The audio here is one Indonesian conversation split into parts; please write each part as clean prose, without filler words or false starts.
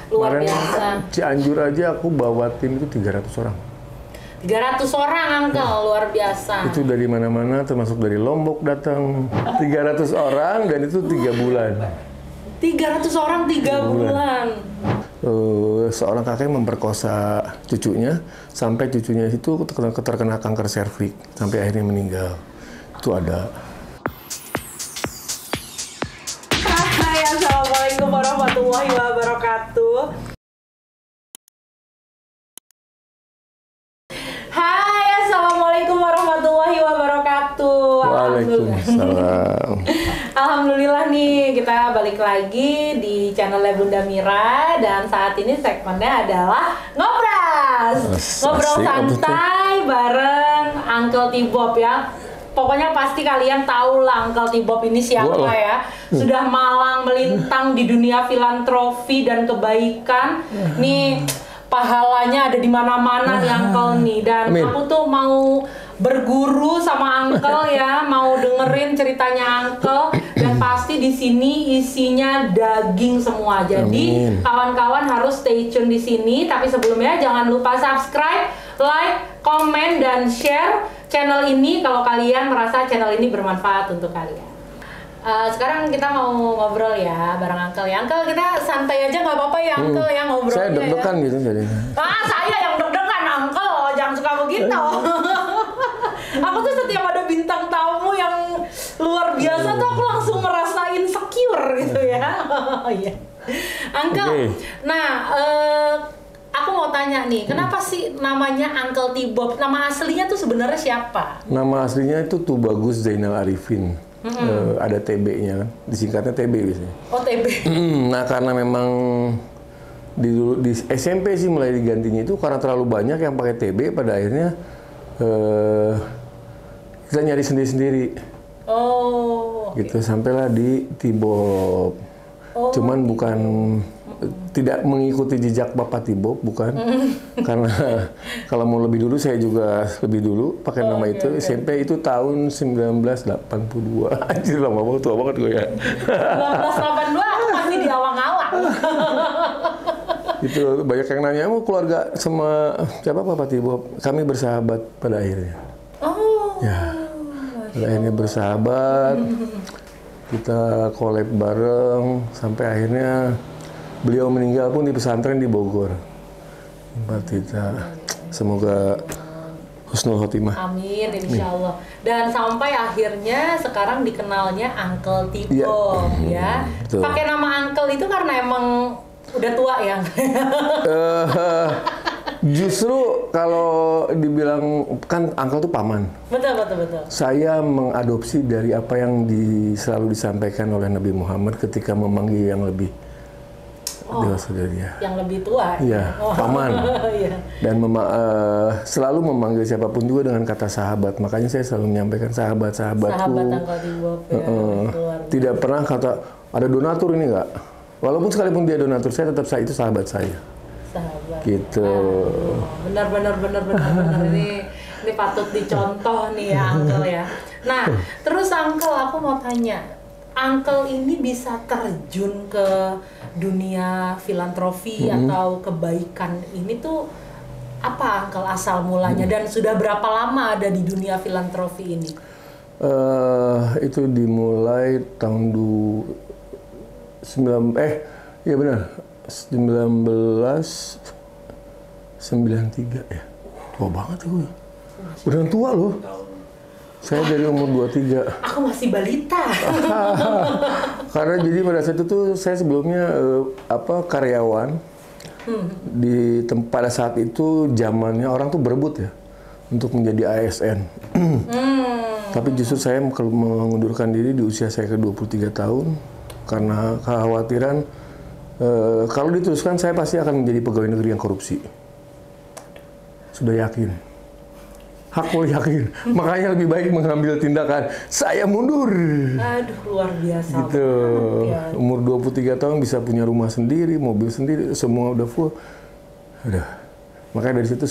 Luar Kemarin biasa. Cianjur aja aku bawa tim itu 300 orang. 300 orang, Uncle, luar biasa. Itu dari mana-mana, termasuk dari Lombok datang. 300 orang dan itu 3 bulan. 300 orang 3 bulan. Seorang kakek memperkosa cucunya sampai cucunya itu terkena kanker serviks sampai akhirnya meninggal. Itu ada. Hai, assalamualaikum warahmatullahi wabarakatuh. Hai, assalamualaikum warahmatullahi wabarakatuh. Waalaikumsalam. Alhamdulillah nih, kita balik lagi di channelnya Bunda Mira. Dan saat ini segmennya adalah Ngobras. Ngobrol santai bareng Uncle T-Bob ya. Pokoknya pasti kalian tahu lah Uncle T-Bob ini siapa ya. Sudah malang melintang di dunia filantropi dan kebaikan. Nih pahalanya ada di mana-mana nih Uncle nih. Dan aku tuh mau berguru sama Uncle ya, mau dengerin ceritanya Uncle. Dan pasti di sini isinya daging semua. Jadi kawan-kawan harus stay tune di sini. Tapi sebelumnya jangan lupa subscribe, like, komen, dan share channel ini kalau kalian merasa channel ini bermanfaat untuk kalian. Sekarang kita mau ngobrol ya bareng Uncle ya. Uncle, kita santai aja nggak apa-apa ya Uncle ya ngobrolnya. Saya deg-degan ya. gitu jadi. Saya yang deg-degan Uncle, jangan suka begitu. Aku tuh setiap ada bintang tamu yang luar biasa tuh aku langsung merasa insecure gitu ya. Iya. Uncle, nah aku mau tanya nih, kenapa sih namanya Uncle T-Bob? Nama aslinya tuh sebenarnya siapa? Nama aslinya itu Tubagus Zainal Arifin. Ada TB-nya kan, disingkatnya TB biasanya. Oh, TB. Nah, karena memang di SMP sih mulai digantinya itu karena terlalu banyak yang pakai TB, pada akhirnya kita nyari sendiri-sendiri. Oh. Gitu, sampailah di T-Bob. Oh. Cuman bukan tidak mengikuti jejak Bapak T-Bob, bukan. Karena kalau mau lebih dulu, saya juga lebih dulu pakai nama itu. SMP itu tahun 1982. Anjir, lama banget, tua banget gue ya. 1982 aku masih di awang-awang. Itu banyak yang nanya, mau keluarga sama siapa Bapak T-Bob? Kami bersahabat pada akhirnya. Oh. Ya, pada akhirnya bersahabat. Kita collab bareng sampai akhirnya beliau meninggal pun di pesantren di Bogor. Kita semoga husnul khotimah. Amin, insya Allah. Dan sampai akhirnya sekarang dikenalnya Uncle T-Bob ya. Pakai nama Uncle itu karena emang udah tua ya. Justru kalau dibilang kan Uncle itu paman. Betul. Saya mengadopsi dari apa yang selalu disampaikan oleh Nabi Muhammad ketika memanggil yang lebih dewasa dari dia. Yang lebih tua. Iya, paman. Iya. Dan selalu memanggil siapapun juga dengan kata sahabat. Makanya saya selalu menyampaikan sahabat-sahabatku. Sahabat Uncle T-Bob ya. Tidak pernah kata ada donatur ini enggak. Walaupun sekalipun dia donatur saya, tetap itu sahabat saya. Sahabat. Gitu. Benar. Ini patut dicontoh nih ya Uncle ya. Nah, terus Uncle, aku mau tanya, Uncle ini bisa terjun ke dunia filantropi atau kebaikan ini tuh apa Uncle asal mulanya dan sudah berapa lama ada di dunia filantropi ini? Itu dimulai tahun 1993 ya. Tua banget gue. Udah tua loh. Saya dari umur 23. Aku masih balita. Karena jadi pada saat itu saya sebelumnya karyawan. Pada saat itu zamannya orang tuh berebut ya untuk menjadi ASN. Tapi justru saya mengundurkan diri di usia saya ke-23 tahun karena kekhawatiran kalau diteruskan saya pasti akan menjadi pegawai negeri yang korupsi. Sudah yakin. Aku yakin. Makanya lebih baik mengambil tindakan. Saya mundur. Aduh, luar biasa. Gitu. Ya. Umur 23 tahun bisa punya rumah sendiri, mobil sendiri, semua udah full. Udah. Makanya dari situ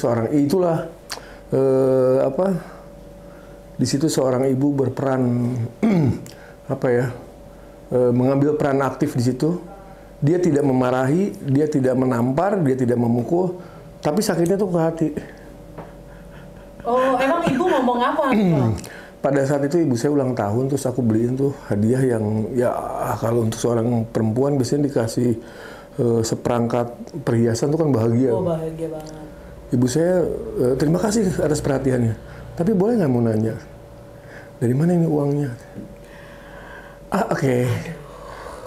di situ seorang ibu berperan mengambil peran aktif di situ Dia tidak memarahi, dia tidak menampar, dia tidak memukul, tapi sakitnya tuh ke hati. Oh, emang ibu ngomong apa? Pada saat itu ibu saya ulang tahun, terus aku beliin tuh hadiah yang ya kalau untuk seorang perempuan biasanya dikasih seperangkat perhiasan tuh kan bahagia. Oh, bahagia banget. Ibu saya terima kasih atas perhatiannya, tapi boleh nggak mau nanya dari mana ini uangnya? Oke.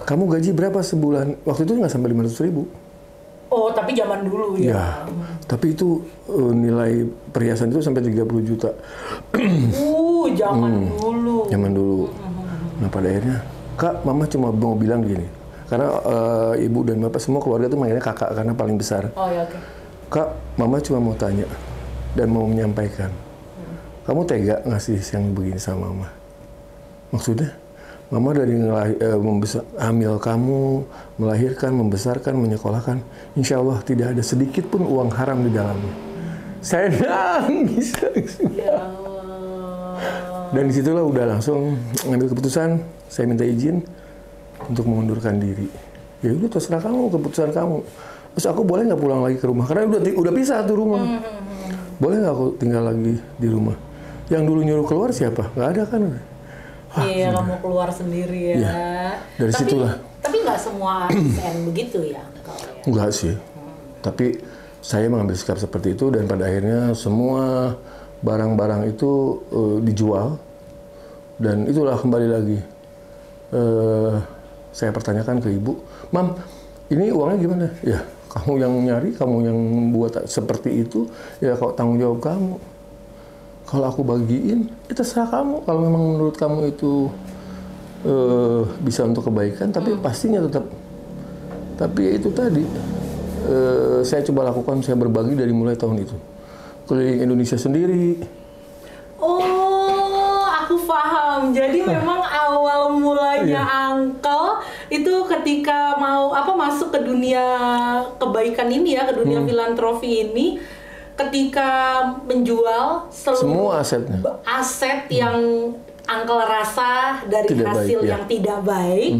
Kamu gaji berapa sebulan? Waktu itu nggak sampai 500.000. Oh, tapi zaman dulu ya. Ya, tapi itu nilai perhiasan itu sampai 30 juta. Zaman dulu. Zaman dulu. Nah, pada akhirnya, Kak, Mama cuma mau bilang gini. Karena ibu dan bapak semua keluarga tuh manggilnya kakak karena paling besar. Oh ya, oke. Kak, Mama cuma mau tanya dan mau menyampaikan. Kamu tega ngasih yang begini sama Mama? Maksudnya? Mama dari hamil kamu, melahirkan, membesarkan, menyekolahkan, insya Allah tidak ada sedikit pun uang haram di dalamnya. Saya nangis. Ya. Dan disitulah udah langsung ngambil keputusan, saya minta izin untuk mengundurkan diri. Ya udah terserah kamu, keputusan kamu. Terus aku boleh nggak pulang lagi ke rumah? Karena udah pisah tuh rumah. Boleh nggak aku tinggal lagi di rumah? Yang dulu nyuruh keluar siapa? Nggak ada kan? Iya, kamu keluar sendiri ya. Dari situlah. Tapi nggak semua ASN begitu ya? Enggak sih. Tapi saya mengambil sikap seperti itu dan pada akhirnya semua barang-barang itu dijual. Dan itulah kembali lagi. Saya pertanyakan ke ibu, Mam, ini uangnya gimana? Ya, kamu yang nyari, kamu yang buat seperti itu, ya kalau tanggung jawab kamu. Kalau aku bagiin, itu terserah kamu. Kalau memang menurut kamu itu bisa untuk kebaikan, tapi pastinya tetap. Tapi itu tadi, saya coba lakukan, saya berbagi dari mulai tahun itu. Keliling Indonesia sendiri. Oh, aku paham. Jadi memang awal mulanya Uncle itu ketika mau masuk ke dunia kebaikan ini ya, ke dunia filantropi ini. Ketika menjual semua aset yang Uncle rasa dari tidak hasil baik, yang tidak baik,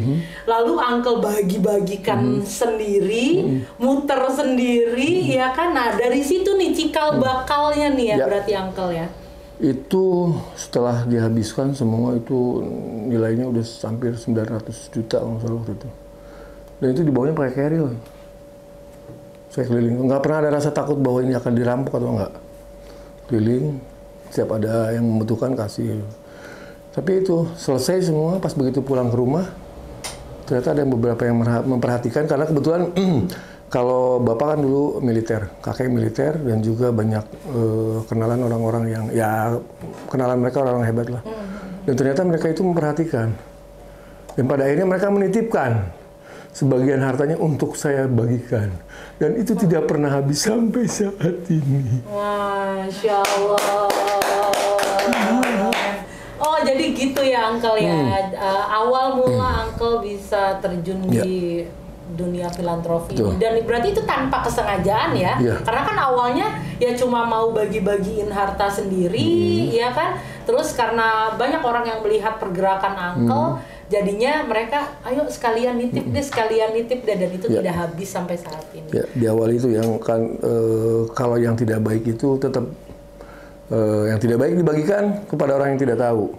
lalu Uncle bagi-bagikan sendiri, muter sendiri, ya kan? Nah, dari situ nih cikal bakalnya nih ya, berarti Uncle ya. Itu setelah dihabiskan semua itu nilainya udah hampir 900 juta kalau salah waktu itu. Dan itu dibawanya pakai carrier. Saya keliling, nggak pernah ada rasa takut bahwa ini akan dirampok atau enggak. Keliling, setiap ada yang membutuhkan kasih. Tapi itu selesai semua, pas begitu pulang ke rumah, ternyata ada beberapa yang memperhatikan karena kebetulan kalau bapak kan dulu militer, kakek militer dan juga banyak kenalan orang-orang yang ya kenalan mereka orang-orang hebat lah. Dan ternyata mereka itu memperhatikan. Dan pada akhirnya mereka menitipkan sebagian hartanya untuk saya bagikan. Dan itu tidak pernah habis sampai saat ini. Masya Allah. Oh, jadi gitu ya Uncle ya. Awal mula Uncle bisa terjun di dunia filantropi ini. Dan berarti itu tanpa kesengajaan ya. Karena kan awalnya ya cuma mau bagi-bagiin harta sendiri, ya kan. Terus karena banyak orang yang melihat pergerakan Uncle, jadinya mereka, ayo sekalian nitip deh, dan itu tidak habis sampai saat ini. Ya, di awal itu yang kan kalau yang tidak baik itu tetap yang tidak baik dibagikan kepada orang yang tidak tahu.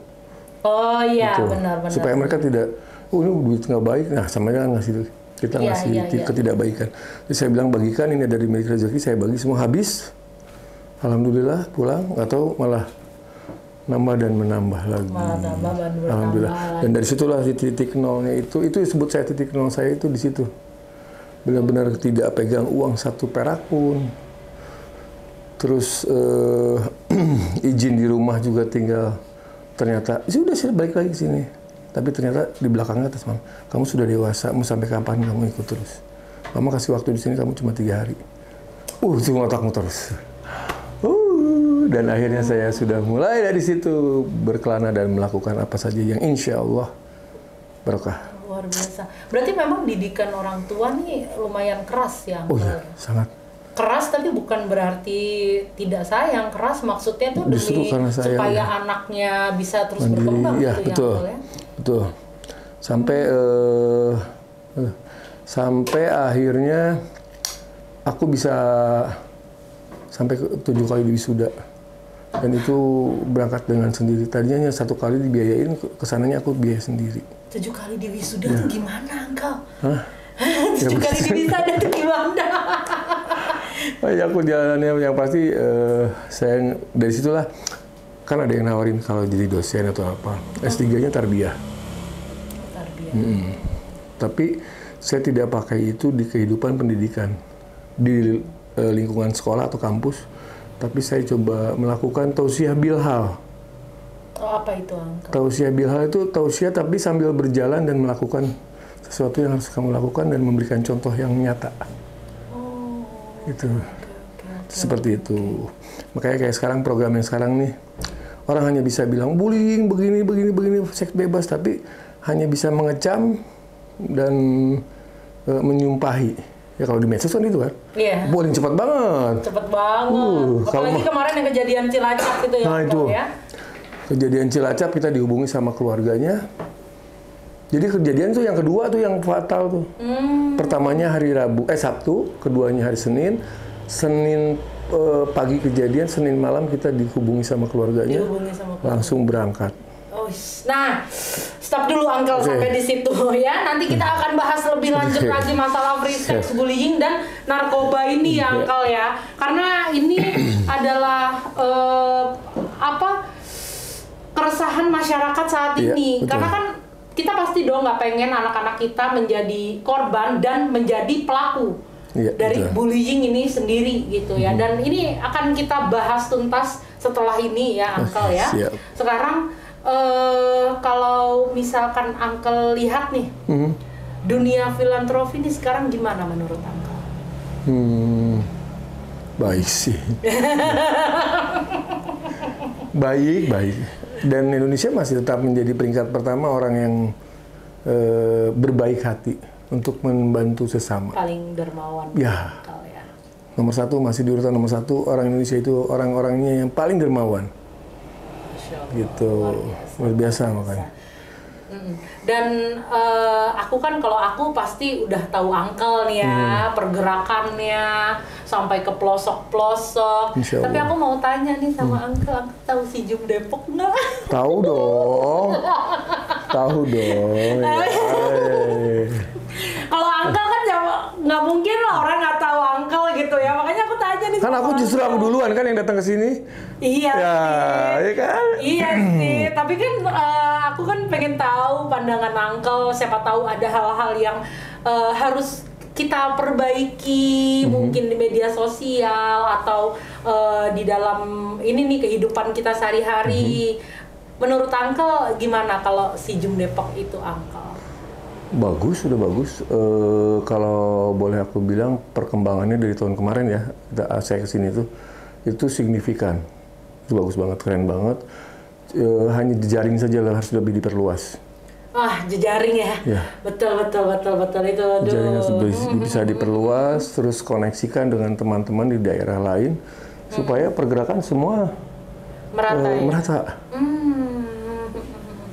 Oh iya, gitu. Benar. Supaya mereka tidak, ini duit nggak baik, nah sama aja ngasih kita ngasih ketidakbaikan. Jadi saya bilang bagikan, ini dari milik rezeki, saya bagi semua habis. Alhamdulillah pulang, nggak tahu malah nambah dan menambah lagi. Alhamdulillah. Dan dari situlah titik nolnya itu disebut saya titik nol saya itu di situ. Benar-benar tidak pegang uang 1 perak pun. Terus izin di rumah juga tinggal ternyata sudah sih balik lagi ke sini. Tapi ternyata di belakangnya atas Mama, kamu sudah dewasa, mau sampai kapan kamu ikut terus? Mama kasih waktu di sini kamu cuma 3 hari. Itu ngotakmu terus. Dan akhirnya saya sudah mulai dari situ berkelana dan melakukan apa saja yang insya Allah berkah. Luar biasa. Berarti memang didikan orang tua nih lumayan keras ya? Oh iya, sangat. Keras tapi bukan berarti tidak sayang. Keras maksudnya tuh justru demi supaya anaknya bisa terus berkembang ya, gitu betul, ya. Betul. Sampai Sampai akhirnya aku bisa sampai 7 kali di wisuda. Dan itu berangkat dengan sendiri. Tadinya hanya 1 kali dibiayain, kesananya aku biaya sendiri. 7 kali di wisuda tuh gimana, Uncle? Hah? 7 kali di wisuda tuh gimana? Ya aku jalannya yang pasti saya dari situlah kan ada yang nawarin kalau jadi dosen atau apa. S3-nya tarbiyah. Tapi saya tidak pakai itu di kehidupan pendidikan di lingkungan sekolah atau kampus. Tapi saya coba melakukan tausiah bilhal. Oh, apa itu, Uncle? Tausiah bilhal itu tausiah tapi sambil berjalan dan melakukan sesuatu yang harus kamu lakukan dan memberikan contoh yang nyata. Oh. Itu. Seperti itu. Makanya kayak sekarang program yang sekarang nih, orang hanya bisa bilang bullying begini, seks bebas, tapi hanya bisa mengecam dan menyumpahi. Ya kalau di medsos kan itu kan, bullying cepat banget. Cepet banget. Apalagi kemarin yang kejadian Cilacap itu ya. Nah itu, ya? Kejadian Cilacap kita dihubungi sama keluarganya. Jadi kejadian tuh yang kedua tuh yang fatal tuh. Pertamanya hari Sabtu, keduanya hari Senin. Senin pagi kejadian, Senin malam kita dihubungi sama keluarganya. Langsung berangkat. Oh, nah, stop dulu Uncle sampai di situ ya. Nanti kita akan bahas lebih lanjut lagi masalah free sex, bullying dan narkoba ini ya Uncle ya. Karena ini adalah keresahan masyarakat saat ini. Karena kan kita pasti dong nggak pengen anak-anak kita menjadi korban dan menjadi pelaku dari bullying ini sendiri gitu ya. Dan ini akan kita bahas tuntas setelah ini ya Uncle ya. Sekarang kalau misalkan Uncle lihat nih, dunia filantropi ini sekarang gimana menurut Uncle? Baik sih. Baik. Dan Indonesia masih tetap menjadi peringkat pertama orang yang berbaik hati untuk membantu sesama. Paling dermawan. Ya. Nomor 1 masih di urutan nomor 1, orang Indonesia itu orang-orangnya yang paling dermawan. Gitu, luar biasa makanya. Dan kalau aku pasti udah tahu Uncle nih ya, pergerakannya sampai ke pelosok-pelosok. Tapi aku mau tanya nih sama Uncle tahu si Jum Depok nggak? Tahu dong. Kalau Uncle kan nggak mungkin lah orang nggak tahu Uncle gitu ya, makanya aku tanya nih. Kan aku justru duluan kan yang datang ke sini. Iya sih. Kan? Iya sih, tapi kan aku kan pengen tahu pandangan Uncle, siapa tahu ada hal-hal yang harus kita perbaiki mungkin di media sosial atau di dalam ini nih kehidupan kita sehari-hari. Menurut Uncle gimana kalau si Jum Depok itu Uncle? Bagus, sudah bagus. Kalau boleh aku bilang perkembangannya dari tahun kemarin ya, saya kesini itu signifikan. Itu bagus banget, keren banget. Hanya jejaring saja lah harus lebih diperluas. Jejaring ya. Betul itu. Jejaring harus bisa diperluas, terus koneksikan dengan teman-teman di daerah lain supaya pergerakan semua merata.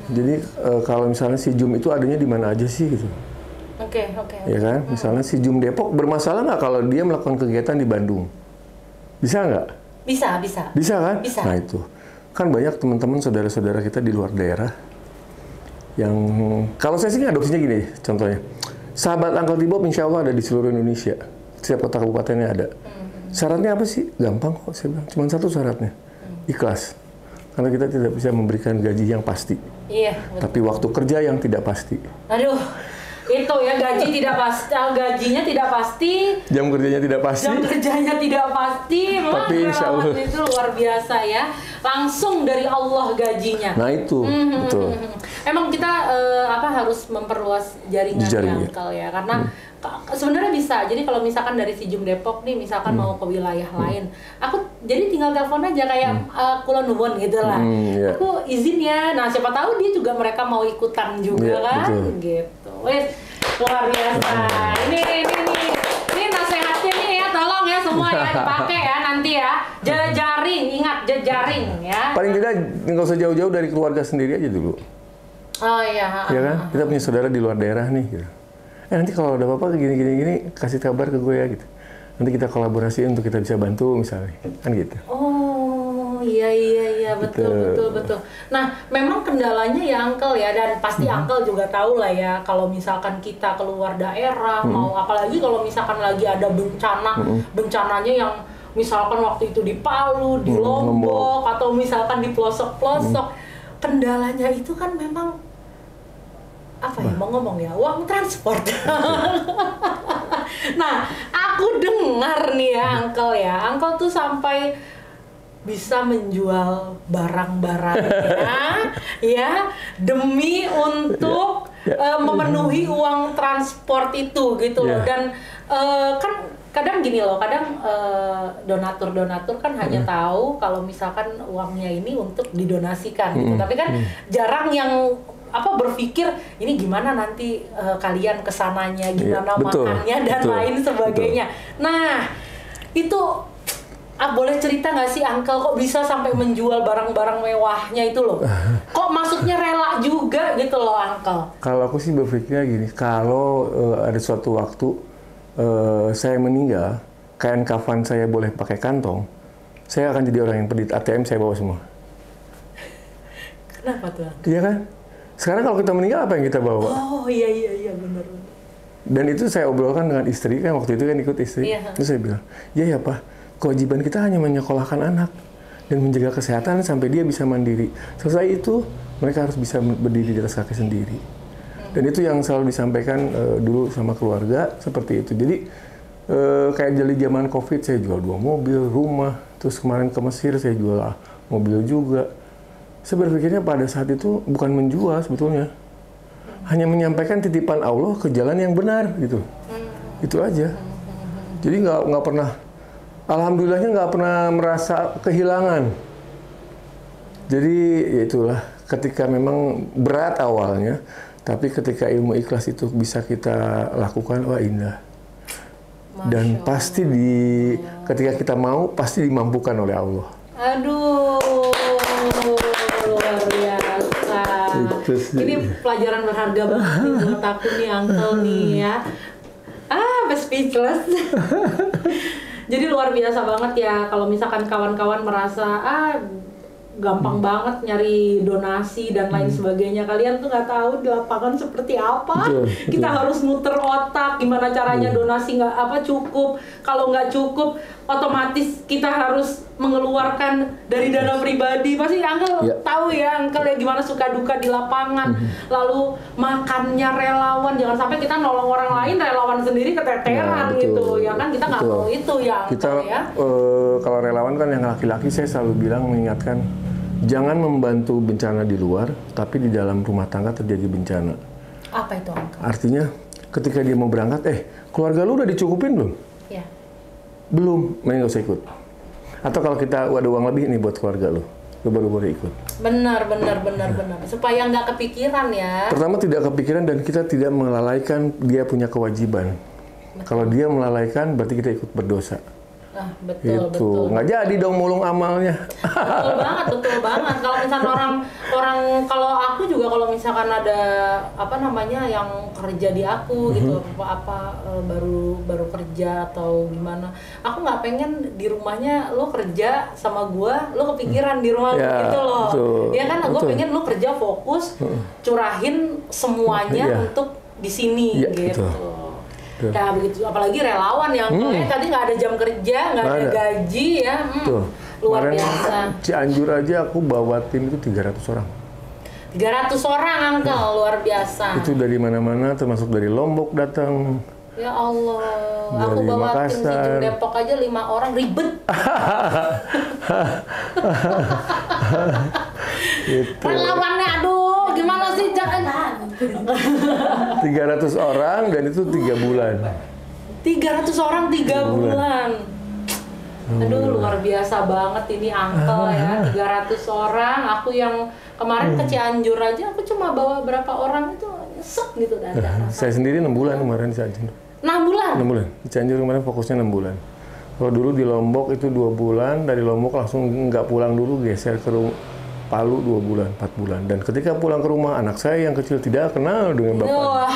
Jadi kalau misalnya si Jum itu adanya di mana aja sih gitu. Oke. Ya kan, misalnya si Jum Depok bermasalah nggak kalau dia melakukan kegiatan di Bandung? Bisa nggak? Bisa. Bisa kan? Bisa. Nah itu, kan banyak teman-teman saudara-saudara kita di luar daerah yang kalau saya sih adopsinya gini, contohnya, sahabat Uncle T-Bob insya Allah ada di seluruh Indonesia, setiap kota kabupatennya ada. Syaratnya apa sih? Gampang kok, saya bilang. Cuma satu syaratnya, ikhlas. Karena kita tidak bisa memberikan gaji yang pasti. Iya. Betul. Tapi waktu kerja yang tidak pasti. Aduh, itu ya gajinya tidak pasti. Jam kerjanya tidak pasti. Tapi insya Allah itu luar biasa ya. Langsung dari Allah gajinya. Nah itu, betul. Emang kita harus memperluas jaringan Uncle ya, karena sebenarnya bisa. Jadi kalau misalkan dari si Jum Depok nih, misalkan mau ke wilayah lain, aku jadi tinggal telepon aja kayak Kulon Nuwun gitu lah. Aku izin ya. Nah siapa tahu dia juga mereka mau ikutan juga kan, gitu. Luar biasa. Ini nasihatnya nih ya, tolong ya semua ya dipakai ya nanti ya. Jejaring, ingat jejaring ya. Paling tidak nggak usah jauh-jauh dari keluarga sendiri aja dulu. Oh iya. Ya kan, kita punya saudara di luar daerah nih. Gitu. nanti kalau ada apa-apa gini kasih kabar ke gue ya gitu. Nanti kita kolaborasi untuk kita bisa bantu misalnya, kan gitu. Oh iya betul. Nah memang kendalanya ya Uncle ya, dan pasti Uncle juga tahu lah ya kalau misalkan kita keluar daerah, mau apalagi kalau misalkan lagi ada bencananya yang misalkan waktu itu di Palu, di Lombok, atau misalkan di pelosok-pelosok, kendalanya itu kan memang apa ya, mau ngomong ya, uang transport. Nah, aku dengar nih ya, Uncle tuh sampai bisa menjual barang-barangnya ya demi untuk memenuhi uang transport itu gitu loh. Dan kan kadang gini loh, kadang donatur kan hanya tahu kalau misalkan uangnya ini untuk didonasikan gitu. Tapi kan jarang yang berpikir ini gimana nanti kalian kesananya, gimana makannya dan lain sebagainya. Nah itu boleh cerita nggak sih Uncle, kok bisa sampai menjual barang-barang mewahnya itu loh? Kok maksudnya rela juga gitu loh Uncle? Kalau aku sih berpikirnya gini, kalau ada suatu waktu saya meninggal, kain kafan saya boleh pakai kantong, saya akan jadi orang yang pelit. ATM saya bawa semua. Kenapa tuh? Iya kan? Sekarang kalau kita meninggal apa yang kita bawa? Oh iya benar. Dan itu saya obrolkan dengan istri, kan waktu itu kan ikut istri. Iya. Terus saya bilang, ya Pak, kewajiban kita hanya menyekolahkan anak dan menjaga kesehatan sampai dia bisa mandiri. Selesai itu, mereka harus bisa berdiri di atas kaki sendiri. Dan itu yang selalu disampaikan dulu sama keluarga, seperti itu. Jadi kayak dari zaman COVID, saya jual 2 mobil, rumah. Terus kemarin ke Mesir, saya jual mobil juga. Saya berpikirnya pada saat itu bukan menjual sebetulnya. Hanya menyampaikan titipan Allah ke jalan yang benar gitu. Itu aja. Jadi nggak pernah, alhamdulillahnya nggak pernah merasa kehilangan. Jadi ya itulah, ketika memang berat awalnya, tapi ketika ilmu ikhlas itu bisa kita lakukan, wah indah. Dan pasti ketika kita mau, pasti dimampukan oleh Allah. Aduh, luar biasa. Ini pelajaran berharga banget nih buat aku nih Uncle nih ya. Speechless. Jadi luar biasa banget ya kalau misalkan kawan-kawan merasa gampang banget nyari donasi dan lain sebagainya. Kalian tuh nggak tahu di lapangan seperti apa. Kita harus muter otak gimana caranya donasi nggak cukup. Kalau nggak cukup, otomatis kita harus mengeluarkan dari dana pribadi. Pasti Uncle tahu ya, Uncle ya gimana suka duka di lapangan. Lalu makannya relawan, jangan sampai kita nolong orang lain, relawan sendiri keteteran gitu. Ya kan kita nggak mau itu ya. Kita kalau relawan kan yang laki-laki, saya selalu bilang mengingatkan, jangan membantu bencana di luar, tapi di dalam rumah tangga terjadi bencana. Apa itu, Uncle? Artinya, ketika dia mau berangkat, keluarga lu udah dicukupin belum? Iya. Belum, main nggak usah ikut. Atau kalau kita ada uang lebih nih buat keluarga lu baru boleh ikut. Benar. Supaya nggak kepikiran ya. Pertama tidak kepikiran, dan kita tidak melalaikan dia punya kewajiban. Kalau dia melalaikan, berarti kita ikut berdosa. Betul. Nggak jadi dong mulung amalnya. Betul banget. Kalau misalnya orang kalau aku juga kalau misalkan ada yang kerja di aku gitu, baru kerja atau gimana, aku nggak pengen di rumahnya lo kerja sama gua, lo kepikiran di rumah gitu loh. Ya kan, gue pengen lo kerja fokus, curahin semuanya untuk di sini gitu. Nah begitu, apalagi relawan yang tadi nggak ada jam kerja, nggak ada gaji ya, luar biasa. Cianjur aja aku bawa tim itu 300 orang. 300 orang Uncle, luar biasa. Itu dari mana-mana, termasuk dari Lombok datang. Ya Allah, aku bawa tim di Depok aja 5 orang, ribet. Gitu. Relawannya aduh, gimana sih jangan. 300 orang dan itu 3 bulan. 300 orang 3 bulan. Aduh, luar biasa banget ini Uncle ya. 300 orang, aku yang kemarin ke Cianjur aja aku cuma bawa berapa orang itu nyesek gitu dan Saya sendiri 6 bulan kemarin di Cianjur. 6 bulan? 6 bulan. Di Cianjur kemarin fokusnya 6 bulan. Kalau dulu di Lombok itu 2 bulan, dari Lombok langsung nggak pulang dulu, geser ke Palu 2 bulan, 4 bulan. Dan ketika pulang ke rumah, anak saya yang kecil tidak kenal dengan bapak.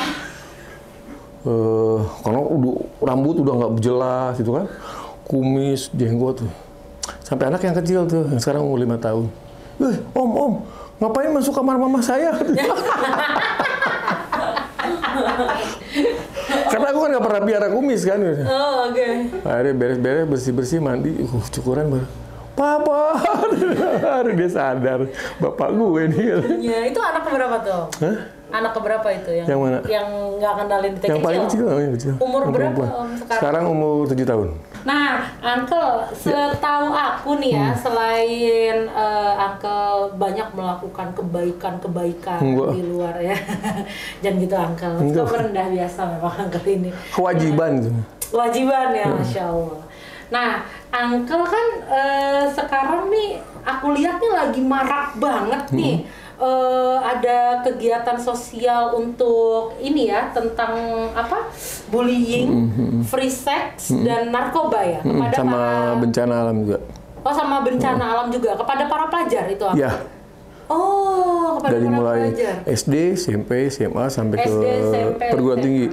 Karena rambut udah nggak jelas gitu kan, kumis, jenggot tuh. Sampai anak yang kecil tuh, yang sekarang umur 5 tahun. Om, ngapain masuk kamar mama saya? Karena aku kan nggak pernah piara kumis kan. Oh, oke. Akhirnya beres-beres, bersih-bersih, mandi, cukuran baru. Papa, dia sadar, bapak gue nih. Ya, itu anak keberapa tuh? Hah? Anak keberapa itu yang mana? Yang nggak kenalin detek Yang paling kecil, kecil. Umur berapa perempuan. Om sekarang? Sekarang umur 7 tahun. Nah, Uncle, setahu aku nih ya, selain Uncle banyak melakukan kebaikan-kebaikan di luar ya. Jangan gitu Uncle, itu rendah biasa memang Uncle ini. Kewajiban gitu. Kewajiban ya, Masya Allah. Nah, Uncle kan sekarang nih, aku lihat nih lagi marak banget nih. Ada kegiatan sosial untuk ini ya, tentang apa, bullying, free sex, dan narkoba ya, kepada sama para, bencana alam juga. Oh, sama bencana alam juga kepada para pelajar itu apa? Ya. Oh, kepada Dari para mulai pelajar. SD, SMP, SMA sampai SD, ke SMP, perguruan SMP. tinggi.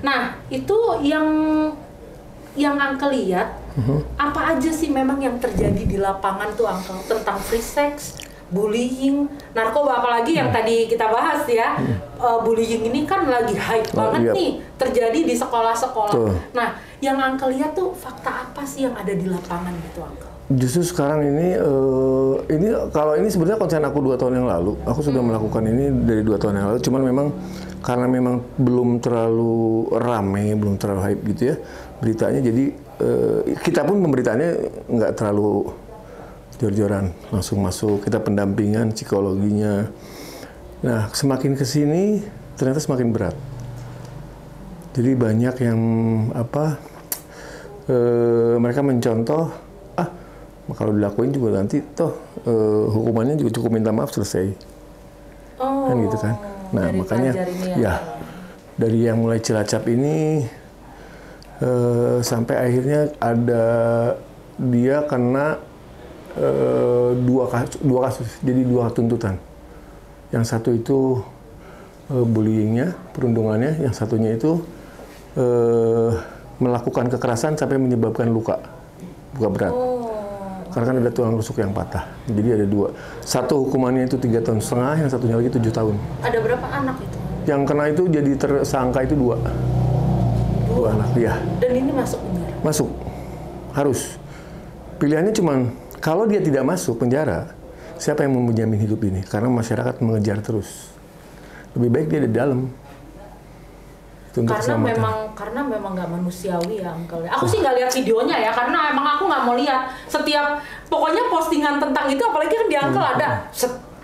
Nah, itu yang Uncle lihat, apa aja sih memang yang terjadi di lapangan tuh Uncle tentang free sex, bullying, narkoba, apalagi yang tadi kita bahas ya. Bullying ini kan lagi hype banget nih, terjadi di sekolah-sekolah. Nah, yang Uncle lihat tuh fakta apa sih yang ada di lapangan gitu Uncle? Justru sekarang ini kalau ini sebenarnya konsen aku 2 tahun yang lalu. Aku sudah melakukan ini dari 2 tahun yang lalu. Cuman memang karena memang belum terlalu rame, belum terlalu hype gitu ya beritanya. Jadi kita pun pemberitaannya nggak terlalu jor-joran, langsung masuk. Kita pendampingan psikologinya. Nah, semakin kesini ternyata semakin berat. Jadi banyak yang mereka mencontoh, kalau dilakuin juga nanti toh hukumannya juga cukup minta maaf selesai. Kan gitu kan. Nah, makanya ya dari yang mulai Cilacap ini sampai akhirnya ada dia kena 2 kasus, jadi 2 tuntutan. Yang satu itu bullyingnya, perundungannya, yang satunya itu melakukan kekerasan sampai menyebabkan luka berat. Karena kan ada tulang rusuk yang patah. Jadi ada 2. Satu hukumannya itu 3,5 tahun, yang satunya lagi 7 tahun. Ada berapa anak itu? Yang kena itu jadi tersangka itu 2. 2 anak, ya. Dan ini masuk penjara? Masuk. Harus. Pilihannya cuman, kalau dia tidak masuk penjara, siapa yang mau menjamin hidup ini? Karena masyarakat mengejar terus. Lebih baik dia di dalam. Karena memang nggak manusiawi ya Uncle. Aku sih nggak lihat videonya ya, karena emang aku nggak mau lihat. Setiap pokoknya postingan tentang itu, apalagi kan di Uncle ada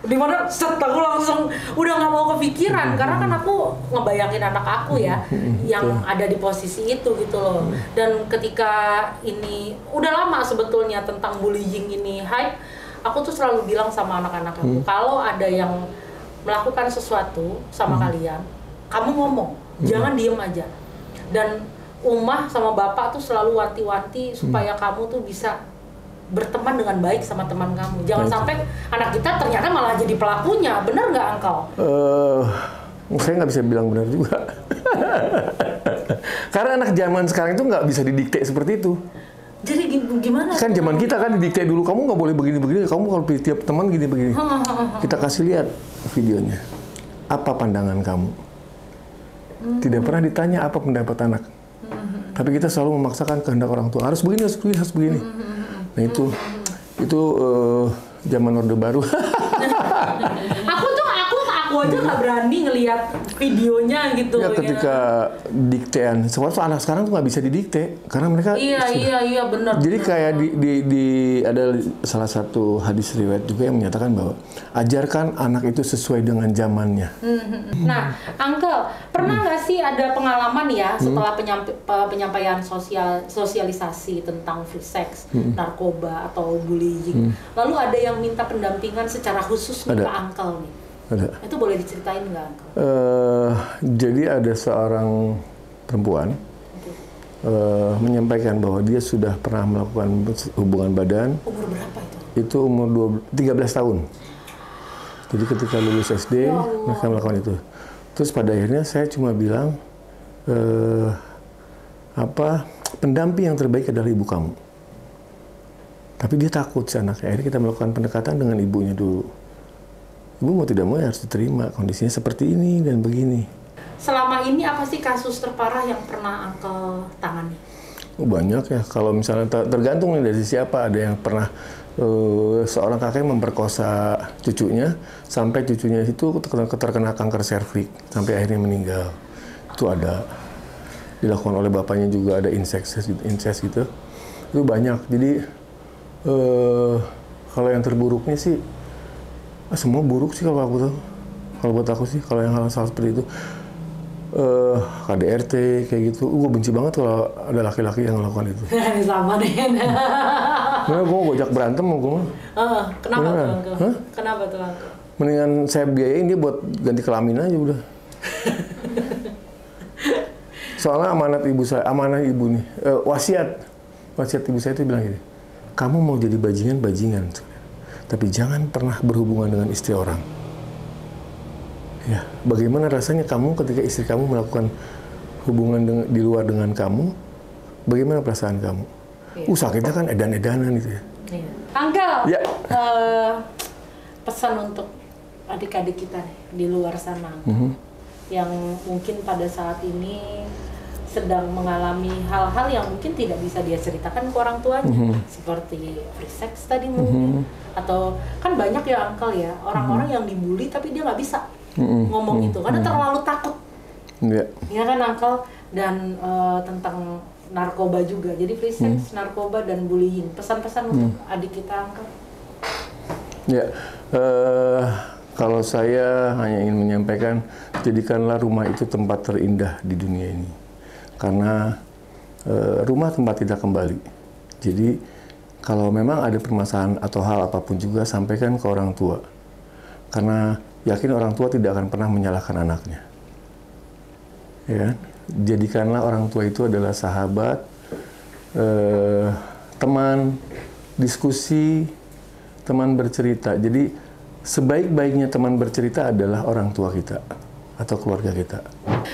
di mana aku langsung udah nggak mau kepikiran, karena kan aku ngebayangin anak aku ya yang ada di posisi itu gitu loh. Dan ketika ini udah lama sebetulnya tentang bullying ini hype, aku tuh selalu bilang sama anak-anak aku, kalau ada yang melakukan sesuatu sama kalian, kamu ngomong, jangan diem aja. Dan Umah sama Bapak tuh selalu wanti-wanti supaya kamu tuh bisa berteman dengan baik sama teman kamu. Jangan sampai anak kita ternyata malah jadi pelakunya. Bener nggak, Uncle? Saya nggak bisa bilang benar juga. Karena anak zaman sekarang itu nggak bisa didikte seperti itu. Jadi gimana? Kan zaman kita kan didikte dulu, kamu nggak boleh begini-begini, kamu kalau tiap teman gini-begini. Kita kasih lihat videonya. Apa pandangan kamu? Tidak pernah ditanya apa pendapat anak. Tapi kita selalu memaksakan kehendak orang tua. Harus begini, harus begini, harus begini. Nah itu zaman Orde Baru. Aku aja nggak berani ngelihat videonya gitu. Ya ketika diktean, soalnya anak sekarang tuh nggak bisa didikte karena mereka. Iya benar. Jadi kayak ada salah satu hadis riwayat juga yang menyatakan bahwa ajarkan anak itu sesuai dengan zamannya. Nah, Uncle, pernah nggak sih ada pengalaman ya setelah penyampaian sosialisasi tentang free sex, narkoba atau bullying, lalu ada yang minta pendampingan secara khusus ke Uncle nih? Ada. Itu boleh diceritain nggak, Uncle? Jadi ada seorang perempuan menyampaikan bahwa dia sudah pernah melakukan hubungan badan. Umur berapa itu? Itu umur 13 tahun. Jadi ketika lulus SD, mereka melakukan itu. Terus pada akhirnya saya cuma bilang, pendamping yang terbaik adalah ibu kamu. Tapi dia takut si anaknya. Akhirnya kita melakukan pendekatan dengan ibunya dulu. Ibu mau tidak mau ya harus diterima kondisinya seperti ini dan begini. Selama ini apa sih kasus terparah yang pernah Uncle tangani? Banyak ya. Kalau misalnya tergantung nih dari siapa. Ada yang pernah seorang kakek memperkosa cucunya sampai cucunya itu terkena kanker serviks sampai akhirnya meninggal. Itu ada. Dilakukan oleh bapaknya juga ada incest gitu. Itu banyak. Jadi kalau yang terburuknya sih semua buruk sih kalau aku tuh. Kalau buat aku sih kalau yang hal-hal seperti itu KDRT kayak gitu, gue benci banget kalau ada laki-laki yang melakukan itu. Sama deh. Nah, gue mau gojak berantem sama gue. Kenapa tuh Uncle? Hah? Kenapa tuh Uncle? Mendingan saya biayain dia buat ganti kelamin aja udah. Soalnya amanah ibu nih, wasiat ibu saya itu bilang gini, kamu mau jadi bajingan, tapi jangan pernah berhubungan dengan istri orang. Ya, bagaimana rasanya kamu ketika istri kamu melakukan hubungan di luar dengan kamu, bagaimana perasaan kamu? Iya. Sakitnya kan edan-edanan gitu ya. Iya. Uncle, ya. Pesan untuk adik-adik kita nih di luar sana, yang mungkin pada saat ini sedang mengalami hal-hal yang mungkin tidak bisa dia ceritakan ke orang tuanya, seperti free sex tadi mungkin, atau kan banyak ya Uncle ya, orang-orang yang dibully tapi dia nggak bisa ngomong itu karena terlalu takut. Ya kan Uncle, dan tentang narkoba juga. Jadi free sex, narkoba dan bullying. Pesan-pesan untuk adik kita Uncle. Ya, kalau saya hanya ingin menyampaikan, jadikanlah rumah itu tempat terindah di dunia ini. Karena rumah tempat kita kembali. Jadi kalau memang ada permasalahan atau hal apapun juga sampaikan ke orang tua. Karena yakin orang tua tidak akan pernah menyalahkan anaknya. Ya, jadikanlah orang tua itu adalah sahabat, teman, diskusi, teman bercerita. Jadi sebaik-baiknya teman bercerita adalah orang tua kita atau keluarga kita.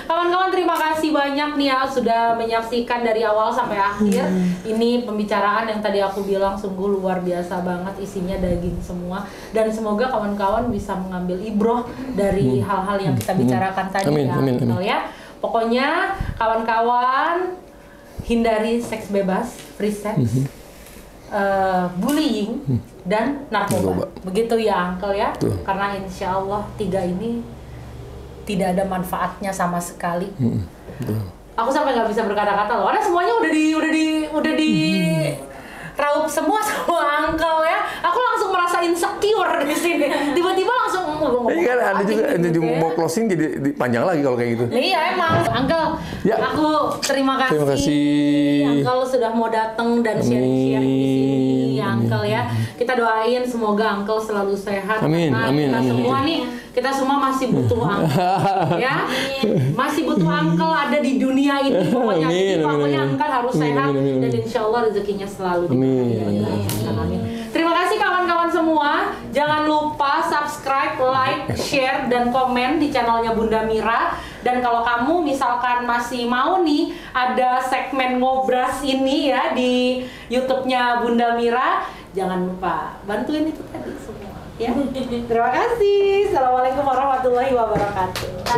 Kawan-kawan, terima kasih banyak nih ya sudah menyaksikan dari awal sampai akhir. Ini pembicaraan yang tadi aku bilang sungguh luar biasa banget, isinya daging semua. Dan semoga kawan-kawan bisa mengambil ibroh dari hal-hal yang kita bicarakan tadi. Amin. Ya. Pokoknya kawan-kawan hindari seks bebas, free sex, bullying, dan narkoba. Begitu ya Uncle ya. Karena insya Allah 3 ini tidak ada manfaatnya sama sekali. Aku sampai nggak bisa berkata-kata loh. Karena semuanya udah di raup semua sama Uncle ya. Aku langsung merasa insecure di sini. Tiba-tiba langsung Ini kan ada juga mau closing jadi panjang lagi kalau kayak gitu. Iya emang, Uncle. Ya. Aku terima kasih. Uncle sudah mau datang dan sharing-sharing di sini, Uncle ya. Kita doain semoga Uncle selalu sehat. Amin. Semua nih, kita semua masih butuh Uncle, ya. Masih butuh Uncle ada di dunia ini. Pokoknya Uncle harus sehat dan insya Allah rezekinya selalu diberkahi. Amin. Terima kasih kawan-kawan semua. Jangan lupa subscribe, like, share, dan komen di channelnya Bunda Mira. Dan kalau kamu misalkan masih mau nih ada segmen ngobras ini ya di YouTube-nya Bunda Mira, jangan lupa bantuin itu tadi semua ya. Terima kasih. Assalamualaikum warahmatullahi wabarakatuh.